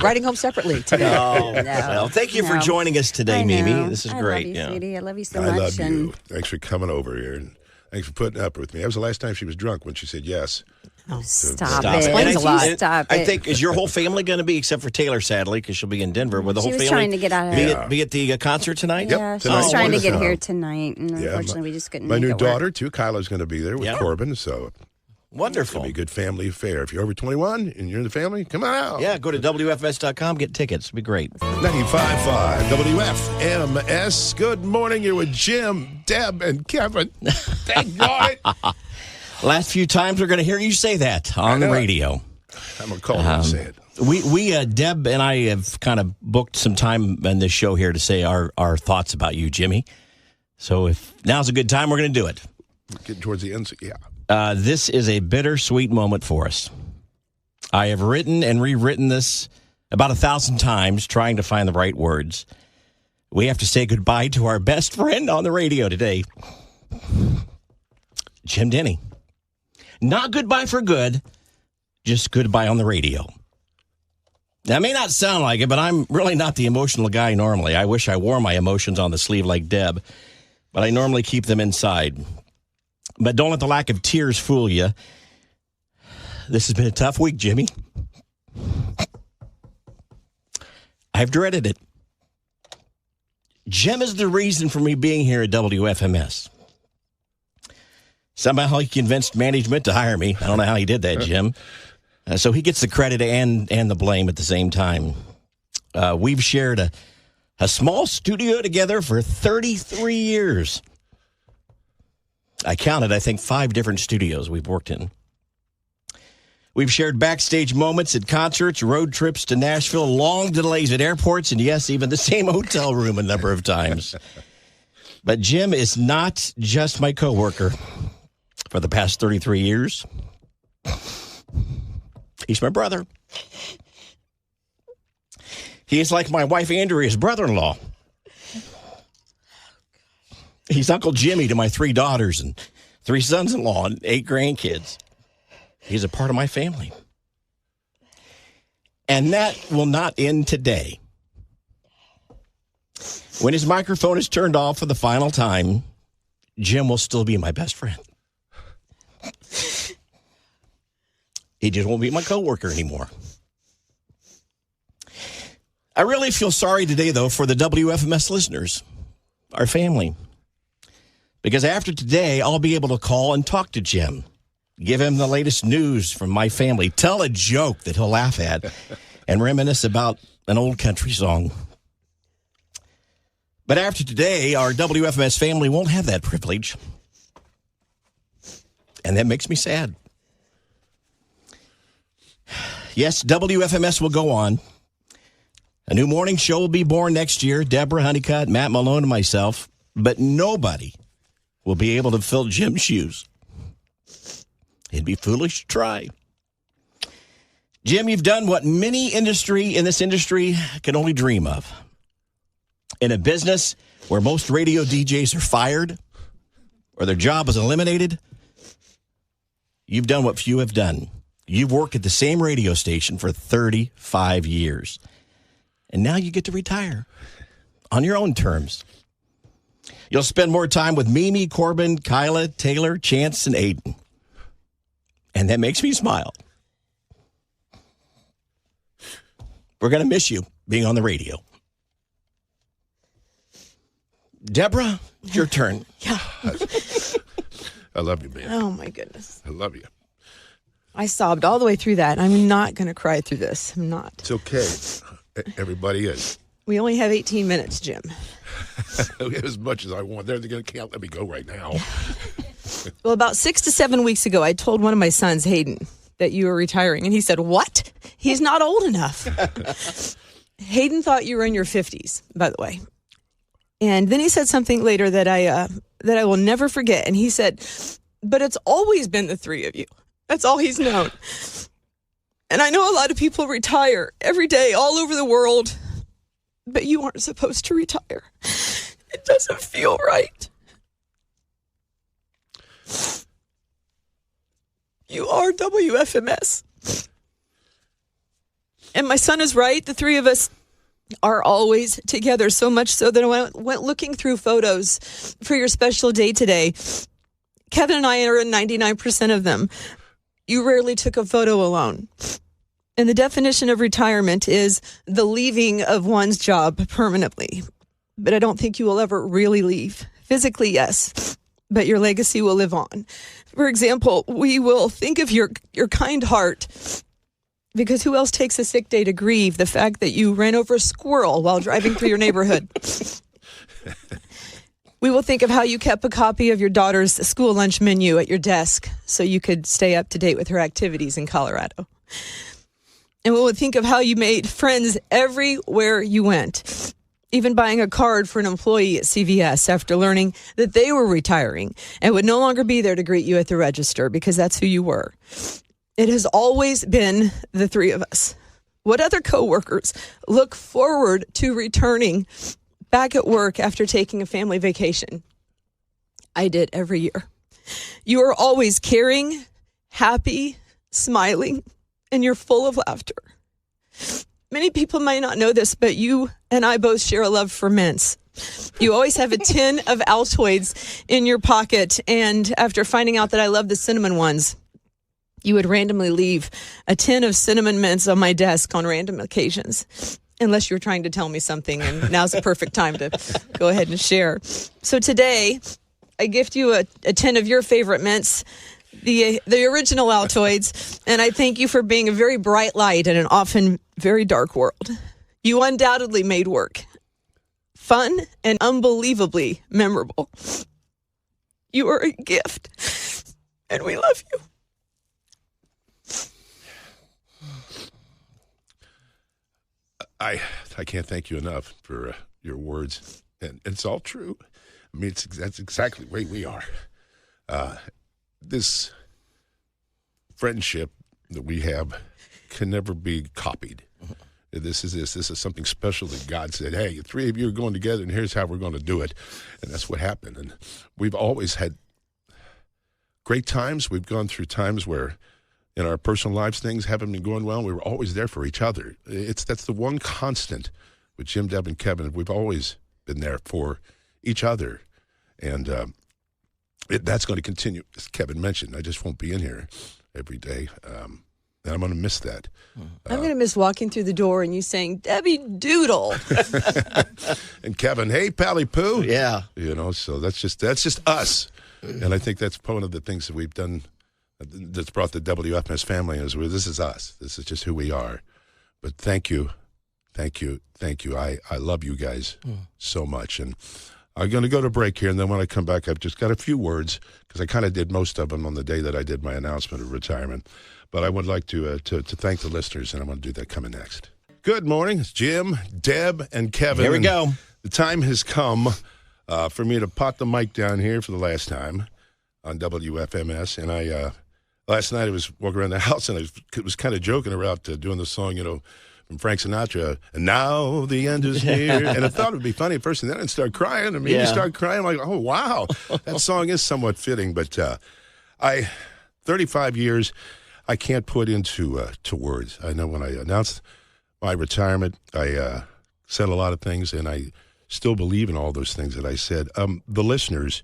riding home separately today. Well, thank you for joining us today, Mimi. This is great. I love you, sweetie. I love you so much. I love you. Thanks for coming over here. And thanks for putting up with me. That was the last time she was drunk when she said yes. Oh, stop it. Explains a lot. Stop it. I think, is your whole family going to be, except for Taylor, sadly, because she'll be in Denver, with the whole family trying to get out of be at the concert tonight? Yeah, she was trying to get here tonight, and unfortunately we just couldn't My make new it daughter, work. too, Kyla's going to be there with Corbin, so... Wonderful. It's going to be a good family affair. If you're over 21 and you're in the family, come on out. Yeah, go to WFS.com, get tickets. It'll be great. 95.5 WFMS. Good morning. You're with Jim, Deb, and Kevin. Thank God. Last few times we're going to hear you say that on the radio. I'm going to call and say it. We Deb and I have kind of booked some time in this show here to say our thoughts about you, Jimmy. So if now's a good time, we're going to do it. Getting towards the end, so yeah. This is a bittersweet moment for us. I have written and rewritten this about 1,000 times, trying to find the right words. We have to say goodbye to our best friend on the radio today, Jim Denny. Not goodbye for good, just goodbye on the radio. Now, it may not sound like it, but I'm really not the emotional guy normally. I wish I wore my emotions on the sleeve like Deb, but I normally keep them inside. But don't let the lack of tears fool you. This has been a tough week, Jimmy. I've dreaded it. Jim is the reason for me being here at WFMS. Somehow he convinced management to hire me. I don't know how he did that, Jim. So he gets the credit and the blame at the same time. We've shared a small studio together for 33 years. I counted, I think, 5 different studios we've worked in. We've shared backstage moments at concerts, road trips to Nashville, long delays at airports, and yes, even the same hotel room a number of times. But Jim is not just my coworker for the past 33 years. He's my brother. He is like my wife Andrea's brother-in-law. He's Uncle Jimmy to my 3 daughters and 3 sons-in-law and 8 grandkids. He's a part of my family. And that will not end today. When his microphone is turned off for the final time, Jim will still be my best friend. He just won't be my coworker anymore. I really feel sorry today, though, for the WFMS listeners, our family. Because after today, I'll be able to call and talk to Jim, give him the latest news from my family, tell a joke that he'll laugh at, and reminisce about an old country song. But after today, our WFMS family won't have that privilege. And that makes me sad. Yes, WFMS will go on. A new morning show will be born next year. Deborah Honeycutt, Matt Malone, and myself. But nobody will be able to fill Jim's shoes. It'd be foolish to try. Jim, you've done what many in this industry can only dream of. In a business where most radio DJs are fired or their job is eliminated, you've done what few have done. You've worked at the same radio station for 35 years. And now you get to retire on your own terms. You'll spend more time with Mimi, Corbin, Kyla, Taylor, Chance, and Aiden. And that makes me smile. We're going to miss you being on the radio. Deborah, it's your turn. Yeah. I love you, man. Oh, my goodness. I love you. I sobbed all the way through that. I'm not going to cry through this. I'm not. It's okay. Everybody is. We only have 18 minutes, Jim. As much as I want. They can't let me go right now. Well, about 6 to 7 weeks ago, I told one of my sons, Hayden, that you were retiring. And he said, what? He's not old enough. Hayden thought you were in your 50s, by the way. And then he said something later that I will never forget. And he said, but it's always been the 3 of you. That's all he's known. And I know a lot of people retire every day all over the world, but you aren't supposed to retire. It doesn't feel right. You are WFMS. And my son is right. The 3 of us are always together, so much so that I went looking through photos for your special day today. Kevin and I are in 99% of them. You rarely took a photo alone. And the definition of retirement is the leaving of one's job permanently. But I don't think you will ever really leave. Physically, yes, but your legacy will live on. For example, we will think of your kind heart, because who else takes a sick day to grieve the fact that you ran over a squirrel while driving through your neighborhood? We will think of how you kept a copy of your daughter's school lunch menu at your desk so you could stay up to date with her activities in Colorado. And we will think of how you made friends everywhere you went, even buying a card for an employee at CVS after learning that they were retiring and would no longer be there to greet you at the register, because that's who you were. It has always been the 3 of us. What other coworkers look forward to returning back at work after taking a family vacation? I did every year. You are always caring, happy, smiling, and you're full of laughter. Many people might not know this, but you and I both share a love for mints. You always have a tin of Altoids in your pocket, and after finding out that I love the cinnamon ones, you would randomly leave a tin of cinnamon mints on my desk on random occasions, unless you were trying to tell me something, and now's the perfect time to go ahead and share. So today, I gift you a tin of your favorite mints, the original Altoids, and I thank you for being a very bright light in an often very dark world. You undoubtedly made work fun and unbelievably memorable. You are a gift, and we love you. I can't thank you enough for your words, and it's all true. I mean, that's exactly the way we are. This friendship that we have can never be copied. This is something special that God said, hey, the three of you are going together, and here's how we're going to do it. And that's what happened. And we've always had great times. We've gone through times where in our personal lives things haven't been going well. We were always there for each other. That's the one constant with Jim, Deb, and Kevin. We've always been there for each other. And that's going to continue. As Kevin mentioned, I just won't be in here every day. And I'm going to miss that. I'm going to miss walking through the door and you saying, Debbie Doodle. And Kevin, hey, Pally Poo. Yeah. So that's just us. And I think that's one of the things that we've done that's brought the WFMS family is this is us. This is just who we are. But thank you. I love you guys so much. And I'm going to go to break here, and then when I come back, I've just got a few words, because I kind of did most of them on the day that I did my announcement of retirement. But I would like to thank the listeners, and I'm going to do that coming next. Good morning. It's Jim, Deb, and Kevin. Here we go. The time has come for me to pot the mic down here for the last time on WFMS. And last night I was walking around the house, and I was kind of joking about doing the song, from Frank Sinatra, and now the end is near. And I thought it would be funny at first, and then I'd start crying, and maybe start crying. I'm like, oh, wow, that song is somewhat fitting. But 35 years, I can't put into words. I know when I announced my retirement, I said a lot of things, and I still believe in all those things that I said. The listeners,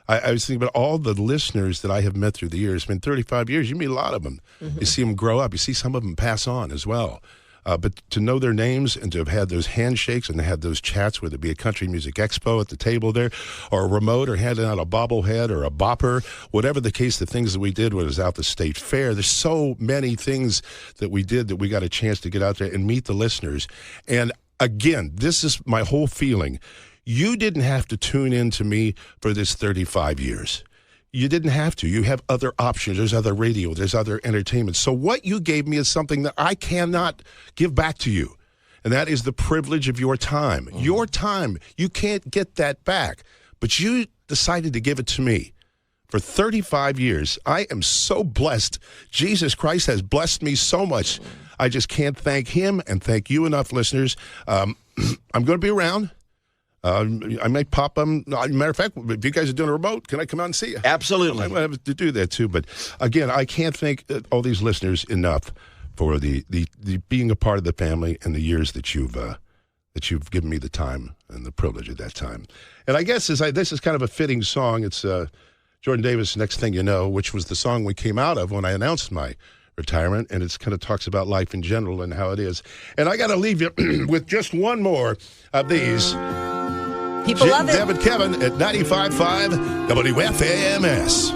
I was thinking about all the listeners that I have met through the years. It's been 35 years. You meet a lot of them. Mm-hmm. You see them grow up. You see some of them pass on as well. But to know their names and to have had those handshakes and to have those chats, whether it be a country music expo at the table there or a remote or handing out a bobblehead or a bopper, whatever the case, the things that we did when it was out the state fair, there's so many things that we did that we got a chance to get out there and meet the listeners. And again, this is my whole feeling. You didn't have to tune in to me for this 35 years. You didn't have to. You have other options. There's other radio. There's other entertainment. So what you gave me is something that I cannot give back to you, and that is the privilege of your time. Mm-hmm. Your time. You can't get that back, but you decided to give it to me. For 35 years, I am so blessed. Jesus Christ has blessed me so much. I just can't thank him and thank you enough, listeners. I'm going to be around. I may pop them. Matter of fact, if you guys are doing a remote, can I come out and see you? Absolutely. I might have to do that too. But again, I can't thank all these listeners enough for the being a part of the family and the years that you've given me the time and the privilege of that time. And I guess this is kind of a fitting song. It's Jordan Davis' Next Thing You Know, which was the song we came out of when I announced my retirement, and it kind of talks about life in general and how it is. And I got to leave you with just one more of these. People love it. Deb and Kevin at 95.5 WFMS.